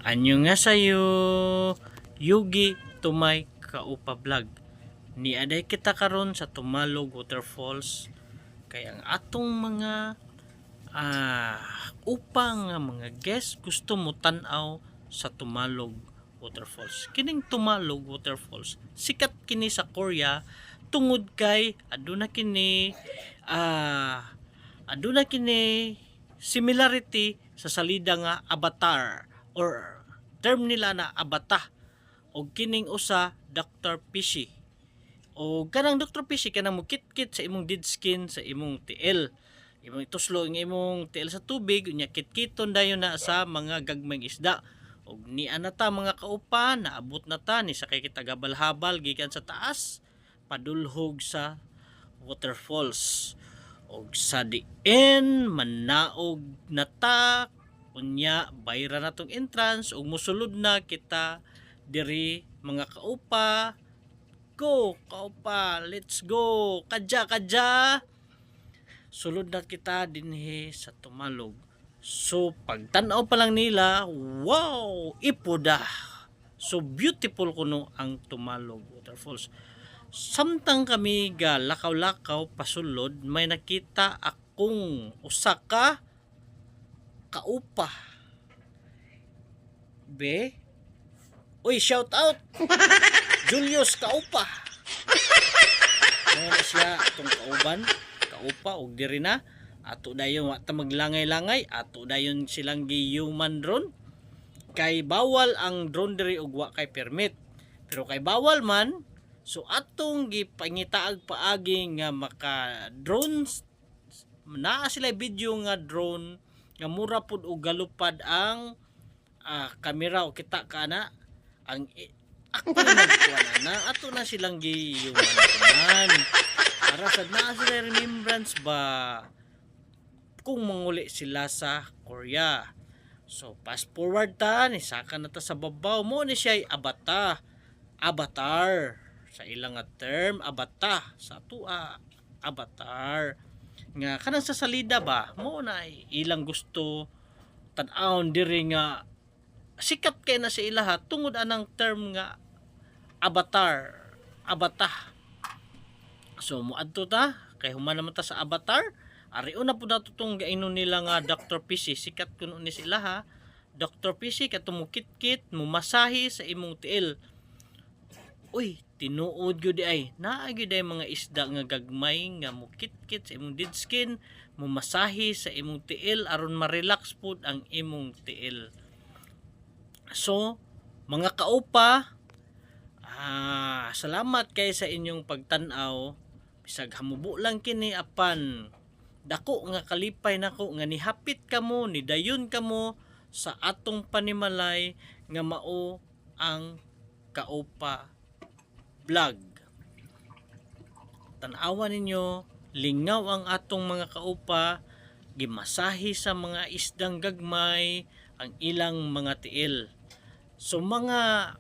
Anyo nga sayo, Yugi Tumay Kaupa Vlog. Ni aday kita karon sa Tumalog Waterfalls. Kaya ang atong mga upang mga guest gusto mo tan-aw sa Tumalog Waterfalls. Kining Tumalog Waterfalls, sikat kini sa Korea tungod kay aduna kini similarity sa salida nga Avatar or term nila na Abata o kining usa Dr. Fishy. O kanang Dr. Fishy kanang mukit-kit sa imong dead skin sa imong tiil. Imong ituslo ang imong tiil sa tubig unya kit-kiton dayon na sa mga gagmayng isda. Og ni anata mga kaupa naabot na ta ni sakay kita gabal-habal gikan sa taas padulhog sa waterfalls. Og sa diin manaog na ta unya bayra na tong entrance ug mosulod na kita diri mga kaupa. Go kaupa, let's go kadya sulod na kita dinhi sa Tumalog. So pagtan-aw pa lang nila, wow, ipoda, so beautiful kuno ang Tumalog Waterfalls. Samtang kami ga lakaw-lakaw pasulod, may nakita akong usa ka kaupa. Be, uy, shout out Julius Kaupa. Ano siya itong kaupa og diri na ato dayon wa ta maglangay-langay, ato dayon silang gi-human drone kay bawal ang drone diri og wa kay permit. Pero kay bawal man, so atong gipangitaag paagi nga maka drones naa sila video nga drone nga mura pud og galupad ang kamera o kita kana ang ako na ato na silang gi-human para sa naa sila remembrance ba kung manguli sila sa Korea. So fast forward ta ni saka na ta sa babaw mo ni siya Avatar sa ilang nga term Abata sa tua Avatar nga kanang sa salida ba mo na ilang gusto tan-awon diri nga sikat kay na sa ilaha tungod anang term nga Abata. So moadto ta kay human naman ta sa Avatar. Ari una po nato itong gainon nila nga Dr. Fishy. Sikat kuno ni sila ha. Dr. Fishy katong mukit-kit, mumasahi sa imong tiil. Uy, tinuod gyud ay. Naa gyud ay mga isda nga gagmay nga mukit-kit sa imong dead skin, mumasahi sa imong tiil aron ma-relax pud ang imong tiil. So, mga kaupa, salamat kay sa inyong pagtan-aw. Bisag hamubo lang kini apan dako nga kalipay nako nga nihapit kamo ni dayon kamo sa atong panimalay nga mao ang Kaupa Vlog. Tan-awan ninyo, lingaw ang atong mga kaupa, gimasahi sa mga isdang gagmay ang ilang mga tiil. So mga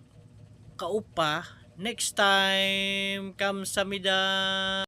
kaupa, next time kamsamida.